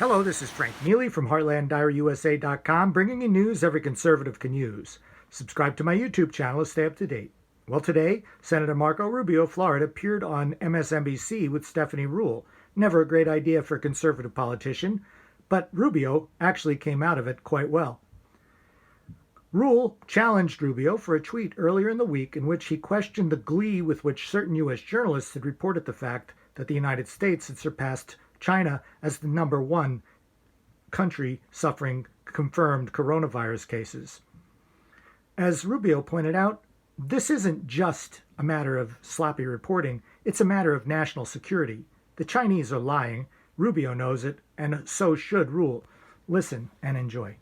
Hello, this is Frank Neely from HeartlandDiaryUSA.com, bringing you news every conservative can use. Subscribe to my YouTube channel to stay up to date. Well, today, Senator Marco Rubio of Florida appeared on MSNBC with Stephanie Ruhle. Never a great idea for a conservative politician, but Rubio actually came out of it quite well. Ruhle challenged Rubio for a tweet earlier in the week in which he questioned the glee with which certain U.S. journalists had reported the fact that the United States had surpassed China as the number one country suffering confirmed coronavirus cases. As Rubio pointed out, this isn't just a matter of sloppy reporting, it's a matter of national security. The Chinese are lying, Rubio knows it, and so should Ruhle. Listen and enjoy.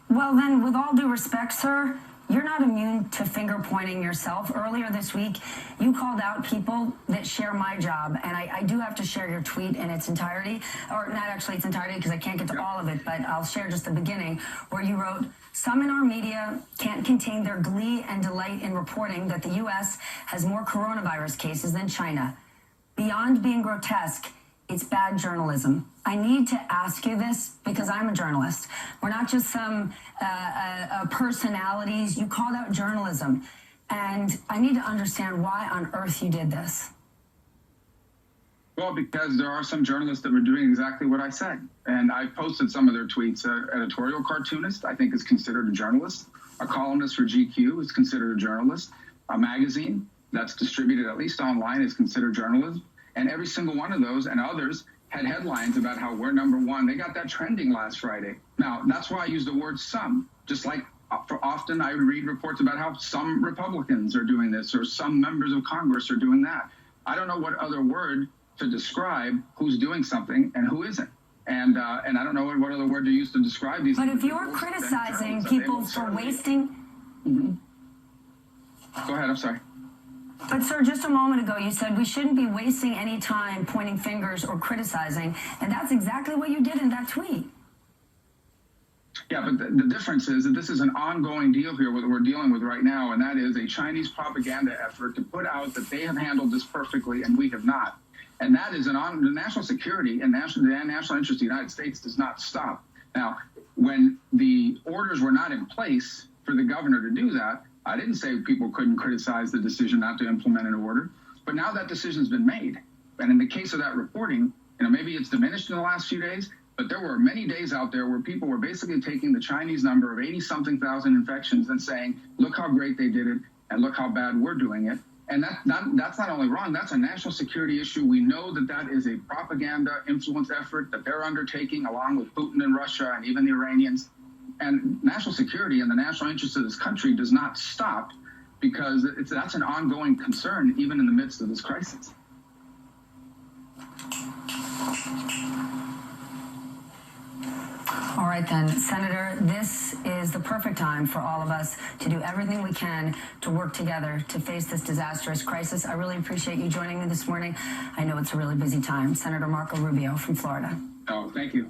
Well then, with all due respect, sir, you're not immune to finger pointing yourself. Earlier this week, you called out people that share my job, and I do have to share your tweet in its entirety, or not actually its entirety because I can't get to all of it, but I'll share just the beginning, where you wrote, "Some in our media can't contain their glee and delight in reporting that the U.S. has more coronavirus cases than China. Beyond being grotesque, it's bad journalism." I need to ask you this because I'm a journalist. We're not just some personalities. You called out journalism. And I need to understand why on earth you did this. Well, because there are some journalists that were doing exactly what I said. And I posted some of their tweets. An editorial cartoonist, I think, is considered a journalist. A columnist for GQ is considered a journalist. A magazine that's distributed at least online is considered journalism. And every single one of those and others had headlines about how we're number one. They got that trending last Friday. Now, that's why I use the word some. Just like often I read reports about how some Republicans are doing this or some members of Congress are doing that. I don't know what other word to describe who's doing something and who isn't. And I don't know what other word to use to describe these. But if you're criticizing people for wasting... Go ahead, I'm sorry. But, sir, just a moment ago, you said we shouldn't be wasting any time pointing fingers or criticizing, and that's exactly what you did in that tweet. Yeah, but the difference is that this is an ongoing deal here that we're dealing with right now, and that is a Chinese propaganda effort to put out that they have handled this perfectly and we have not. And that is the national security and the national interest of the United States does not stop. Now, when the orders were not in place for the governor to do that, I didn't say people couldn't criticize the decision not to implement an order, but now that decision's been made. And in the case of that reporting, maybe it's diminished in the last few days, but there were many days out there where people were basically taking the Chinese number of 80-something thousand infections and saying, look how great they did it, and look how bad we're doing it. And that's not only wrong, that's a national security issue. We know that is a propaganda influence effort that they're undertaking along with Putin and Russia and even the Iranians. And national security and the national interest of this country does not stop because that's an ongoing concern even in the midst of this crisis. All right, then, Senator, this is the perfect time for all of us to do everything we can to work together to face this disastrous crisis. I really appreciate you joining me this morning. I know it's a really busy time. Senator Marco Rubio from Florida. Oh, thank you.